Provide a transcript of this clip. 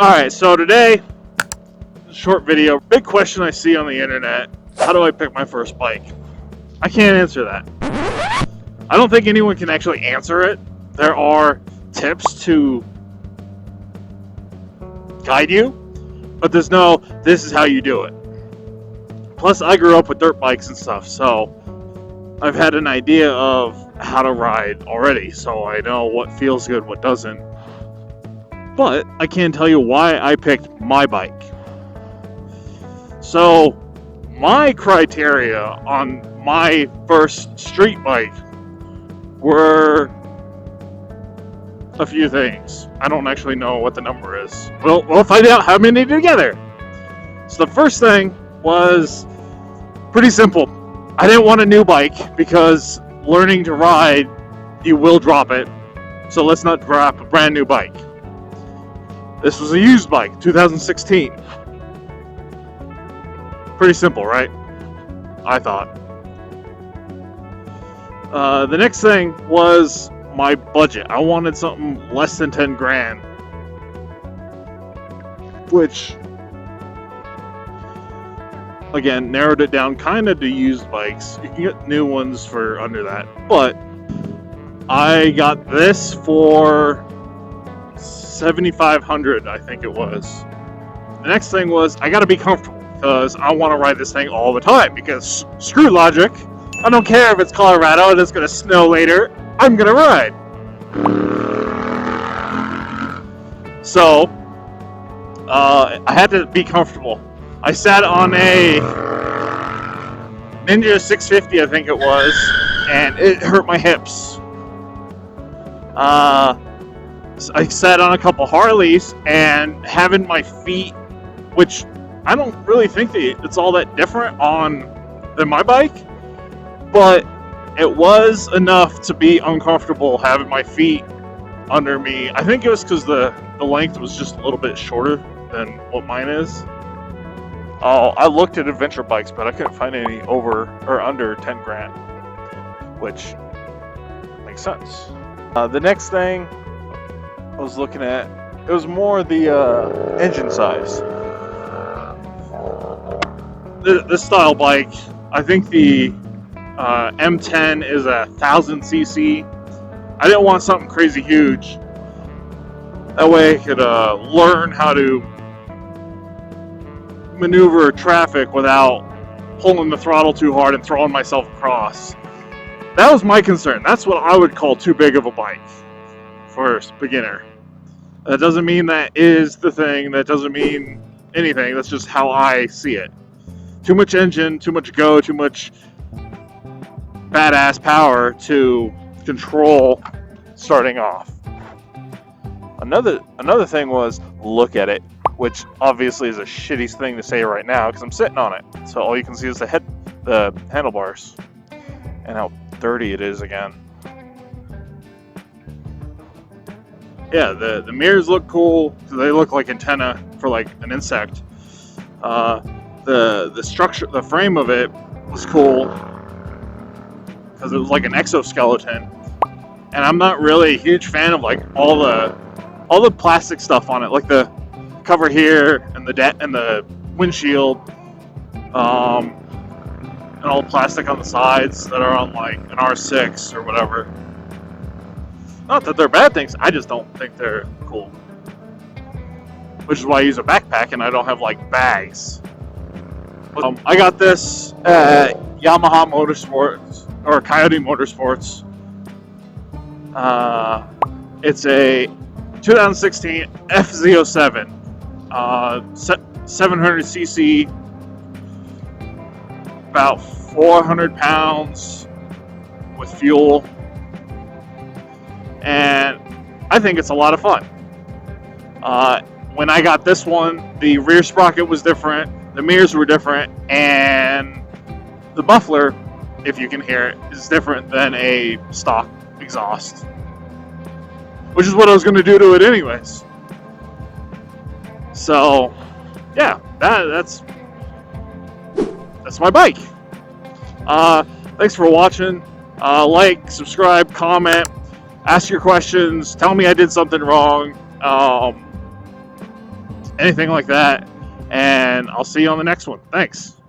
Alright, so today, short video, big question I see on the internet, how do I pick my first bike? I can't answer that. I don't think anyone can actually answer it. There are tips to guide you, but there's no, this is how you do it. Plus, I grew up with dirt bikes and stuff, so I've had an idea of how to ride already, so I know what feels good, what doesn't. But I can't tell you why I picked my bike. So, my criteria on my first street bike were a few things. I don't actually know what the number is. We'll find out how many together. So the first thing was pretty simple. I didn't want a new bike because learning to ride, you will drop it. So let's not drop a brand new bike. This was a used bike, 2016. Pretty simple, right? I thought. The next thing was my budget. I wanted something less than 10 grand. Which, again, narrowed it down kind of to used bikes. You can get new ones for under that. But I got this for $7,500, I think it was. The next thing was I gotta be comfortable because I want to ride this thing all the time because screw logic. I don't care if it's Colorado and it's gonna snow later. I'm gonna ride. So I had to be comfortable. I sat on a Ninja 650, I think it was, and it hurt my hips. I sat on a couple Harleys, and having my feet, which I don't really think it's all that different than my bike, but it was enough to be uncomfortable having my feet under me. I think it was because the length was just a little bit shorter than what mine is. Oh, I looked at adventure bikes, but I couldn't find any over or under 10 grand, which makes sense. The next thing I was looking at, it was more the engine size. This style bike, I think the M10 is 1,000 cc. I didn't want something crazy huge. That way I could learn how to maneuver traffic without pulling the throttle too hard and throwing myself across. That was my concern. That's what I would call too big of a bike for a beginner. That doesn't mean that is the thing. That doesn't mean anything. That's just how I see it. Too much engine, too much go, too much badass power to control starting off. Another thing was look at it, which obviously is a shitty thing to say right now because I'm sitting on it. So all you can see is the handlebars and how dirty it is again. Yeah, the mirrors look cool because they look like antenna for like an insect. The structure, the frame of it was cool because it was like an exoskeleton. And I'm not really a huge fan of like all the plastic stuff on it, like the cover here and the windshield, and all the plastic on the sides that are on like an R6 or whatever. Not that they're bad things, I just don't think they're cool. Which is why I use a backpack and I don't have like bags. I got this at Yamaha Motorsports or Coyote Motorsports. It's a 2016 FZ07, 700cc, about 400 pounds with fuel, and I think it's a lot of fun. When I got this one, the rear sprocket was different, the mirrors were different, and the muffler, if you can hear it, is different than a stock exhaust. Which is what I was going to do to it anyways. So, yeah, that's my bike. Thanks for watching. Like, subscribe, comment, ask your questions, tell me I did something wrong. anything like that. And I'll see you on the next one. Thanks.